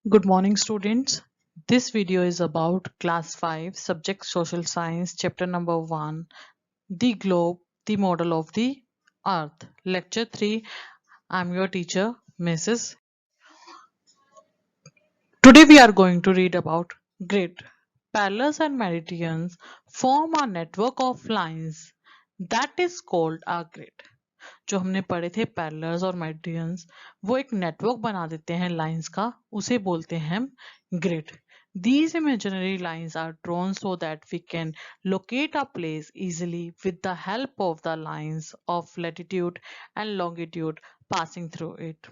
Good morning, students. This video is about class 5, subject social science, chapter number 1, the globe, the model of the earth. Lecture 3. I'm your teacher, Mrs. Today we are going to read about grid. Parallels and meridians form a network of lines that is called a grid. जो हमने पढ़े थे parallels और meridians, वो एक network बना देते हैं लाइंस का, उसे बोलते हैं हम grid. These imaginary lines are drawn so that we can locate a place easily with the help of the lines of latitude and longitude passing through it.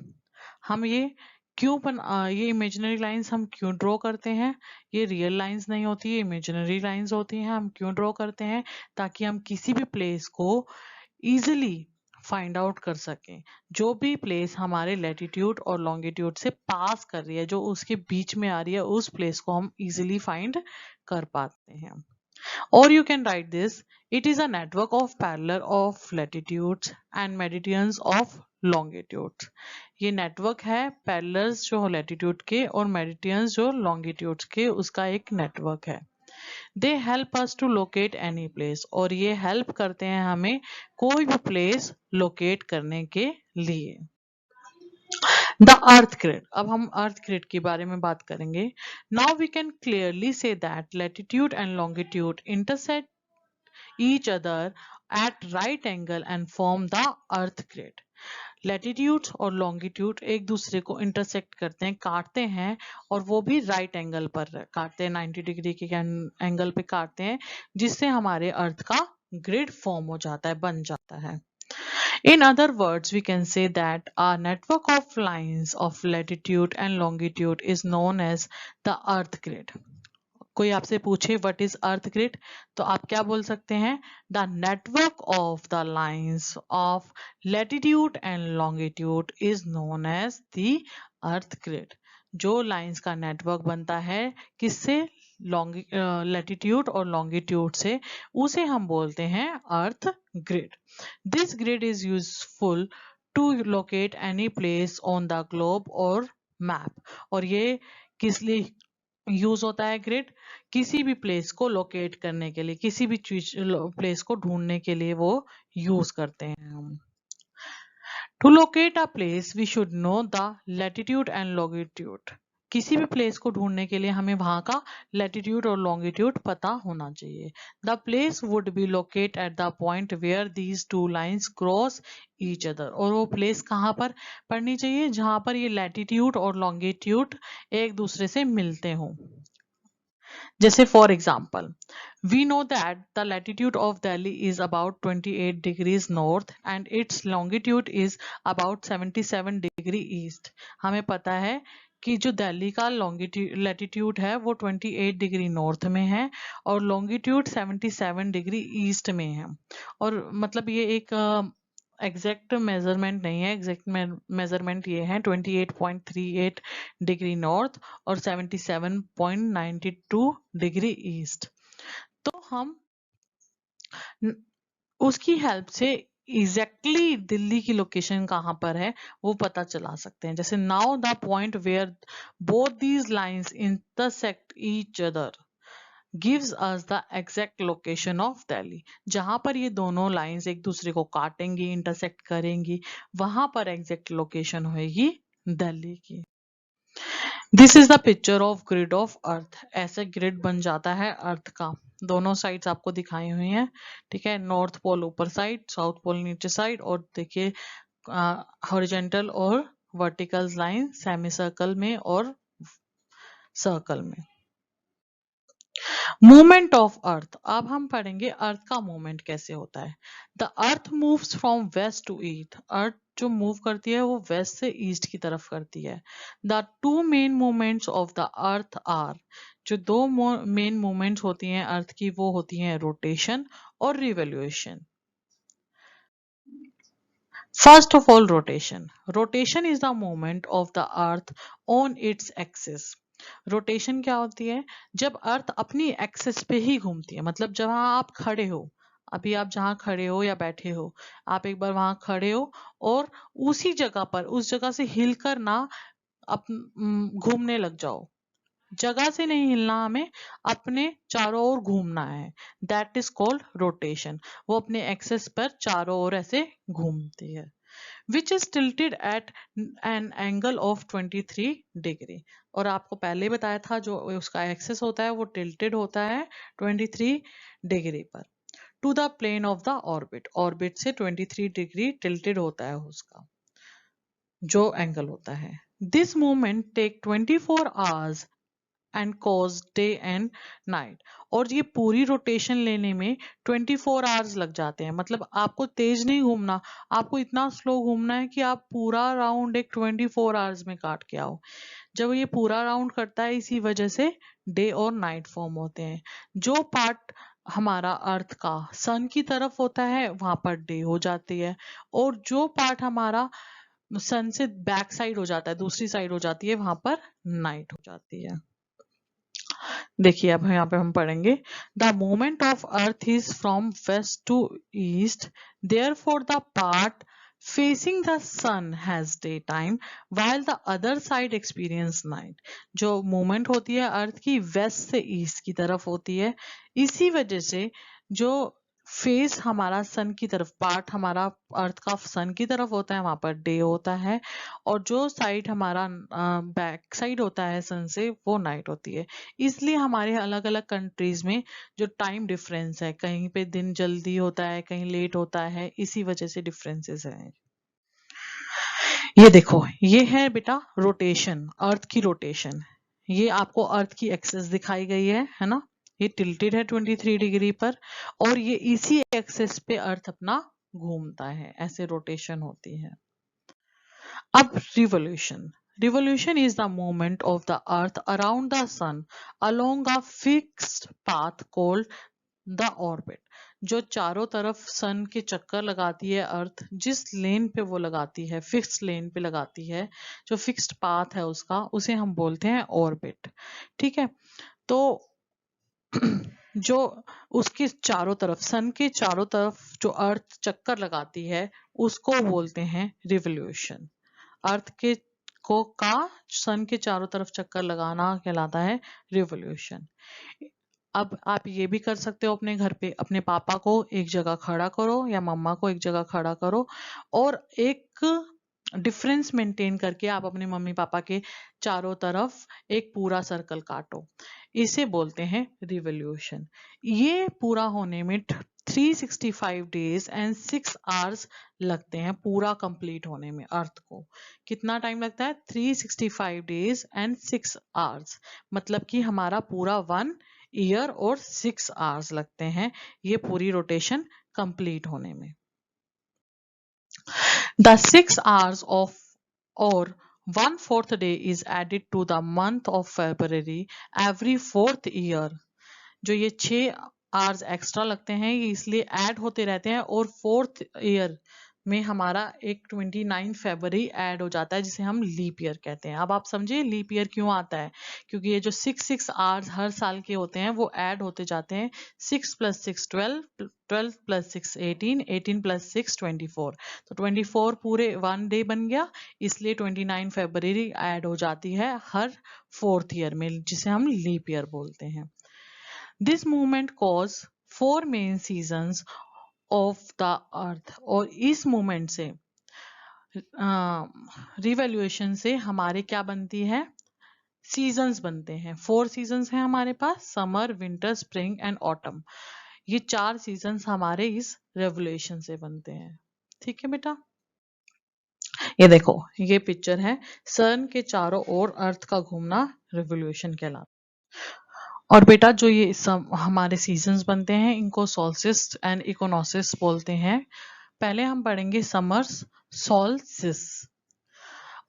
हम ये इमेजिनरी लाइंस हम क्यों ड्रॉ करते हैं? ये रियल लाइंस नहीं होती, ये इमेजिनरी लाइंस होती हैं. हम क्यों ड्रॉ करते हैं? ताकि हम किसी भी प्लेस को इजिली फाइंड आउट कर सकें. जो भी प्लेस हमारे लैटिट्यूड और लॉन्गिट्यूड से पास कर रही है, जो उसके बीच में आ रही है, उस प्लेस को हम इजिली फाइंड कर पाते हैं. और you can write this, it is a network of parallel of latitudes and meridians of longitudes. ये नेटवर्क है पैरेलल्स जो लैटिट्यूड के और मेरिडियंस जो लॉन्गिट्यूड्स के, उसका एक नेटवर्क है. They help us to locate any place, और ये हेल्प करते हैं हमें कोई भी प्लेस लोकेट करने के लिए. The earth grid. अब हम अर्थ ग्रिड के बारे में बात करेंगे. Now we can clearly see that latitude and longitude intersect each other at right angle and form the earth grid. Latitude और लॉन्गिट्यूड एक दूसरे को इंटरसेक्ट करते हैं, काटते हैं, और वो भी राइट एंगल पर काटते हैं, 90 डिग्री के एंगल पे काटते हैं, जिससे हमारे अर्थ का ग्रिड फॉर्म हो जाता है, बन जाता है. In other words, we can say that a network of lines of latitude and longitude is known as the earth grid. कोई आपसे पूछे व्हाट इज अर्थ ग्रिड, तो आप क्या बोल सकते हैं? The network of the lines of latitude and longitude is known as the earth grid. जो लाइंस का नेटवर्क बनता है किससे? लैटिट्यूड और लॉन्गिट्यूड से, उसे हम बोलते हैं earth grid. This grid is useful to locate any place on the globe और मैप. और ये किस लिए यूज होता है ग्रिड? किसी भी प्लेस को लोकेट करने के लिए, किसी भी चीज प्लेस को ढूंढने के लिए वो यूज करते हैं हम. To locate a place we should know the latitude and longitude. किसी भी प्लेस को ढूंढने के लिए हमें वहां का लैटिट्यूड और लॉन्गिट्यूड पता होना चाहिए. The place would be locate at the point where these two lines cross each other. और वो प्लेस कहाँ पर पड़नी चाहिए? जहां पर ये लैटिट्यूड और लॉन्गिट्यूड एक दूसरे से मिलते हों. जैसे for example, we know that the latitude of Delhi is about 28 degrees north and its longitude is about 77 degree east. हमें पता है कि जो दिल्ली का लैटिट्यूड है वो 28 डिग्री नॉर्थ में है और लॉन्गिट्यूड 77 डिग्री ईस्ट में है. और मतलब ये एक एग्जैक्ट मेजरमेंट नहीं है, एग्जैक्ट मेजरमेंट ये है 28.38 डिग्री नॉर्थ और 77.92 डिग्री ईस्ट. तो हम उसकी हेल्प से एग्जैक्टली दिल्ली की लोकेशन कहाँ पर है वो पता चला सकते हैं. जैसे now the point where both these lines intersect each other gives us the exact location of Delhi. जहां पर ये दोनों लाइंस एक दूसरे को काटेंगी, इंटरसेक्ट करेंगी, वहां पर एग्जैक्ट लोकेशन होगी दिल्ली की. This is the picture of grid of earth. ऐसे ग्रिड बन जाता है अर्थ का. दोनों साइड्स आपको दिखाई हुई हैं, ठीक है. नॉर्थ पोल ऊपर साइड, साउथ पोल नीचे साइड, और देखिए हॉरिजॉन्टल और वर्टिकल लाइन सेमी सर्कल में और सर्कल में. Movement of earth. अब हम पढ़ेंगे अर्थ का मूवमेंट कैसे होता है. The earth moves from west to east. Earth जो मूव करती है वो वेस्ट से ईस्ट की तरफ करती है. The two main movements of the earth are. जो दो मेन मूवमेंट्स होती हैं अर्थ की वो होती हैं रोटेशन और revolution. First of all rotation. Rotation is the movement of the earth on its axis. Rotation क्या होती है? जब अर्थ अपनी एक्सिस पे ही घूमती है. मतलब जहां आप खड़े हो, अभी आप जहां खड़े हो या बैठे हो, आप एक बार वहां खड़े हो और उसी जगह पर, उस जगह से हिलकर ना घूमने लग जाओ, जगह से नहीं हिलना, हमें अपने चारों ओर घूमना है, दैट इज कॉल्ड रोटेशन। वो अपने एक्सेस पर चारों ओर ऐसे घूमती है, which is tilted at an angle of 23 degree. और आपको पहले ही बताया था जो उसका एक्सेस होता है वो टिल्टेड होता है 23 डिग्री पर, to the plane of the orbit, orbit से 23 डिग्री टिल्टेड होता है उसका जो एंगल होता है। This movement take 24 hours and cause day and night. और ये पूरी रोटेशन लेने में 24 आवर्स लग जाते हैं, मतलब आपको तेज नहीं घूमना, आपको इतना स्लो घूमना है कि आप पूरा राउंड एक 24 आवर्स में काट के आओ। जब ये पूरा राउंड करता है, इसी वजह से डे और नाइट फॉर्म होते हैं। जो पार्ट हमारा अर्थ का सन की तरफ होता है वहां पर डे हो जाती है, और जो पार्ट हमारा सन से बैक साइड हो जाता है, दूसरी साइड हो जाती है, वहां पर नाइट हो जाती है। देखिए अब यहाँ पे हम पढ़ेंगे, the movement of earth is from west to east, therefore the part facing the sun has day time while the other side experience night. जो मूवमेंट होती है अर्थ की वेस्ट से ईस्ट की तरफ होती है, इसी वजह से जो फेस हमारा सन की तरफ, पार्ट हमारा अर्थ का सन की तरफ होता है वहां पर डे होता है, और जो साइड हमारा बैक साइड होता है सन से वो नाइट होती है। इसलिए हमारे अलग अलग कंट्रीज में जो टाइम डिफरेंस है, कहीं पे दिन जल्दी होता है, कहीं लेट होता है, इसी वजह से डिफरेंसेस हैं। ये देखो, ये है बेटा रोटेशन, अर्थ की रोटेशन। ये आपको अर्थ की एक्सेस दिखाई गई है ना, ये टिल्टेड है 23 डिग्री पर, और ये इसी एक्सेस पे अर्थ अपना घूमता है, ऐसे रोटेशन होती है। अब revolution, revolution is the movement of the earth around the sun along a fixed path called the orbit। जो चारों तरफ सन के चक्कर लगाती है अर्थ, जिस लेन पे वो लगाती है, फिक्स्ड लेन पे लगाती है, जो फिक्स्ड पाथ है उसका, उसे हम बोलते हैं ऑर्बिट। ठीक है, तो जो उसके चारों तरफ, सन के चारों तरफ जो अर्थ चक्कर लगाती है उसको बोलते हैं रिवोल्यूशन। अर्थ के को का सन के चारों तरफ चक्कर लगाना कहलाता है रिवोल्यूशन। अब आप ये भी कर सकते हो अपने घर पे, अपने पापा को एक जगह खड़ा करो या मम्मा को एक जगह खड़ा करो, और एक डिफरेंस मेंटेन करके आप अपने मम्मी पापा के चारों तरफ एक पूरा सर्कल काटो, इसे बोलते हैं रिवोल्यूशन। ये पूरा होने में 365 डेज एंड 6 आवर्स लगते हैं, पूरा कंप्लीट होने में। अर्थ को कितना टाइम लगता है? 365 डेज एंड 6 आवर्स, मतलब कि हमारा पूरा 1 ईयर और 6 आवर्स लगते हैं ये पूरी रोटेशन कंप्लीट होने में। The 6 hours of or 1/4 day is added to the month of February every 4th year। जो ये 6 आवर्स एक्स्ट्रा लगते हैं ये इसलिए ऐड होते रहते हैं, और 4th ईयर में हमारा एक 29 फरवरी ऐड हो जाता है, जिसे हम लीप ईयर कहते हैं। अब आप समझिए लीप ईयर क्यों आता है, क्योंकि ये जो 6 आवर्स हर साल के होते हैं वो ऐड होते जाते हैं। 6 + 6 12, 12 + 6 18, 18 + 6 24, तो 24 पूरे 1 डे बन गया, इसलिए 29 फरवरी ऐड हो जाती है हर 4th ईयर में, जिसे हम लीप ईयर बोलते हैं। This movement cause 4 main seasons of the earth। और इस मूवमेंट से रिवोल्यूशन से हमारे क्या बनती है? सीजन्स बनते हैं। 4 सीजन्स हैं हमारे पास, summer, winter, spring and autumn. ये 4 सीजन्स हमारे इस रेवोल्यूशन से बनते हैं। ठीक है बेटा, ये देखो ये पिक्चर है, सन के चारों ओर अर्थ का घूमना रिवोल्यूशन कहलाता है। और बेटा जो ये हमारे सीजन्स बनते हैं इनको सोल्स्टिस एंड इक्विनोक्स बोलते हैं। पहले हम पढ़ेंगे summers solstice.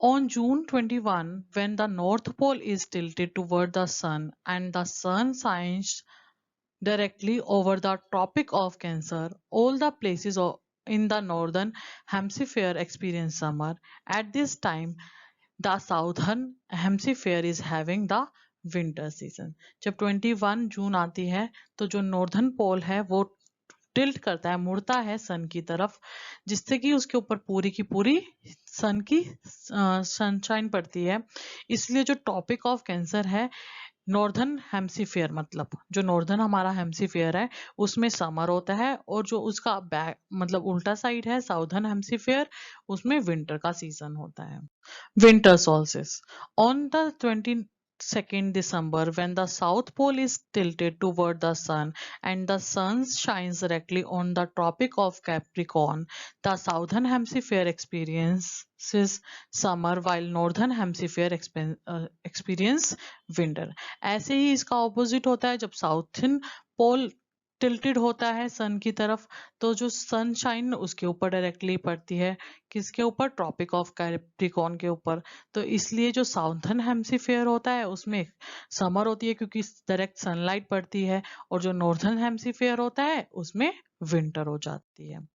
On June 21, when the North Pole is tilted toward the sun and the sun shines directly over the Tropic of Cancer, all the places in the northern hemisphere experience summer. At this time, the southern hemisphere is having the winter season. जब 21 जून आती है तो जो northern पोल है वो tilt करता है, मुड़ता है सन की तरफ, जिससे कि उसके ऊपर पूरी की पूरी सन की सनशाइन पड़ती है। इसलिए जो टॉपिक ऑफ कैंसर है, नॉर्दर्न हेम्सीफेयर, मतलब जो नॉर्दर्न हमारा हेम्सीफेयर है उसमें समर होता है, और जो उसका बैक मतलब उल्टा साइड है साउदर्न हेम्सीफेयर, उसमें विंटर का सीजन होता है। Winter solstice. On the 22nd December, when the South Pole is tilted toward the Sun and the Sun shines directly on the Tropic of Capricorn, the Southern Hemisphere experiences summer while Northern Hemisphere experience winter. ऐसे ही इसका opposite होता है, जब southern पोल tilted होता है सन की तरफ, तो जो सनशाइन उसके ऊपर डायरेक्टली पड़ती है, किसके ऊपर, ट्रॉपिक ऑफ कैप्रिकॉर्न के ऊपर। तो इसलिए जो साउथर्न हेम्सीफेयर होता है उसमें समर होती है क्योंकि डायरेक्ट सनलाइट पड़ती है, और जो नॉर्दर्न हेम्सीफेयर होता है उसमें विंटर हो जाती है।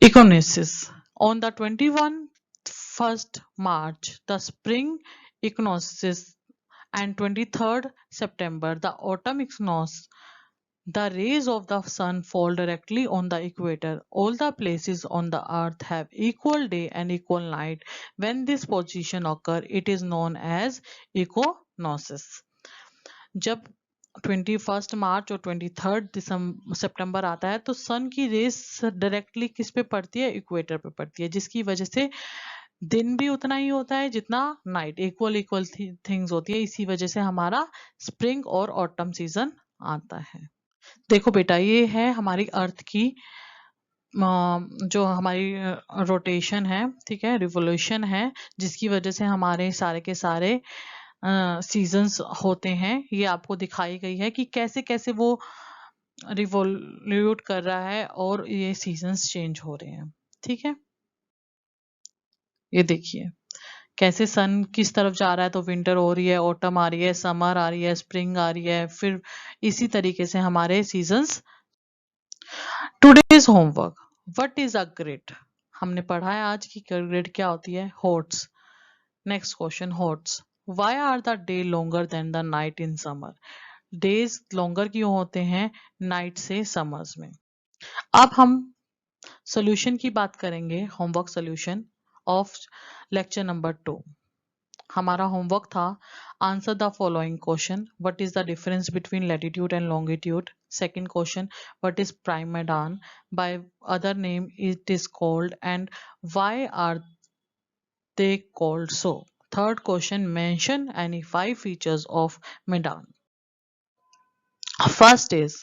Equinoxes. On the 21st March, the spring equinoxes, and 23rd September, the autumn equinox. The rays of the sun fall directly on the equator. All the places on the earth have equal day and equal night. When this position occurs, it is known as equinoxes. जब 21 मार्च और 23 सितंबर आता है तो सन की race directly किस पे पड़ती है, इक्वेटर पे पड़ती है, जिसकी वजह से दिन भी उतना ही होता है जितना नाइट, इक्वल इक्वल थिंग्स होती है। इसी वजह से हमारा स्प्रिंग और ऑटम सीजन आता है। देखो बेटा, ये है हमारी अर्थ की जो हमारी रोटेशन है, ठीक है, रिवोल्यूशन है, जिसकी वजह से हमारे सारे के सारे सीजन्स होते हैं। ये आपको दिखाई गई है कि कैसे कैसे वो रिवोल्यूट कर रहा है और ये सीजन्स चेंज हो रहे हैं, ठीक है। ये देखिए कैसे सन किस तरफ जा रहा है, तो विंटर हो रही है, ऑटम आ रही है, समर आ रही है, स्प्रिंग आ रही है, फिर इसी तरीके से हमारे seasons. Today's homework, what is a grid. हमने पढ़ा है आज की ग्रिड क्या होती है, HOTS. Next question, HOTS, why are the day longer than the night in summer. Days longer क्यों होते हैं नाइट से समर्स में। अब हम सॉल्यूशन की बात करेंगे, homework solution of lecture number 2। हमारा होमवर्क था answer the following question, what is the difference between latitude and longitude. Second question, what is prime meridian, by other name it is called, and why are they called so. Third question, mention any 5 features of Medan. First is,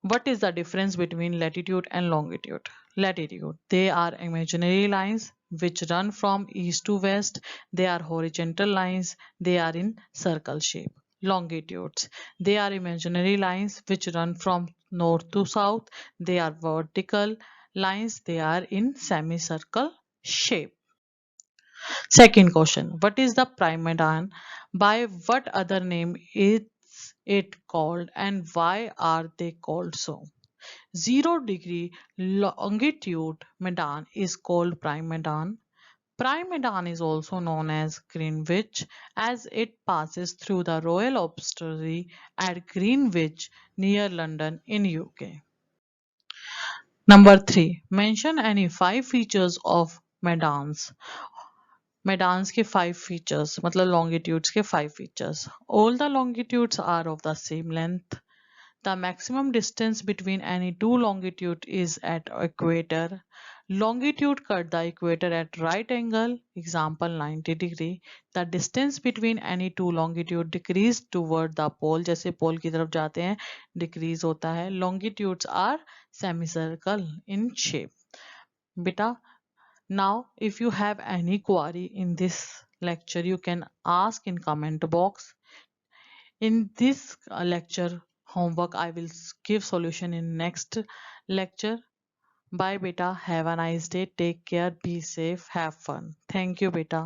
what is the difference between latitude and longitude? Latitude, they are imaginary lines which run from east to west. They are horizontal lines. They are in circle shape. Longitudes, they are imaginary lines which run from north to south. They are vertical lines. They are in semicircle shape. Second question, what is the prime medan? By what other name is it called, and why are they called so? 0 degree longitude medan is called prime medan. Prime medan is also known as Greenwich, as it passes through the Royal Observatory at Greenwich near London in UK. Number 3. Mention any 5 features of medans. Meridians के 5 features, मतलब longitudes के 5 features. All the longitudes are of the same length. The maximum distance between any two longitude is at equator. Longitude cut the equator at right angle, example 90 degree. The distance between any two longitude decrease toward the pole, जैसे pole की तरफ जाते हैं decrease होता है। Longitudes are semicircle in shape. बेटा, now, if you have any query in this lecture, you can ask in comment box. In this lecture homework, I will give solution in next lecture. Bye beta. Have a nice day. Take care. Be safe. Have fun. Thank you beta.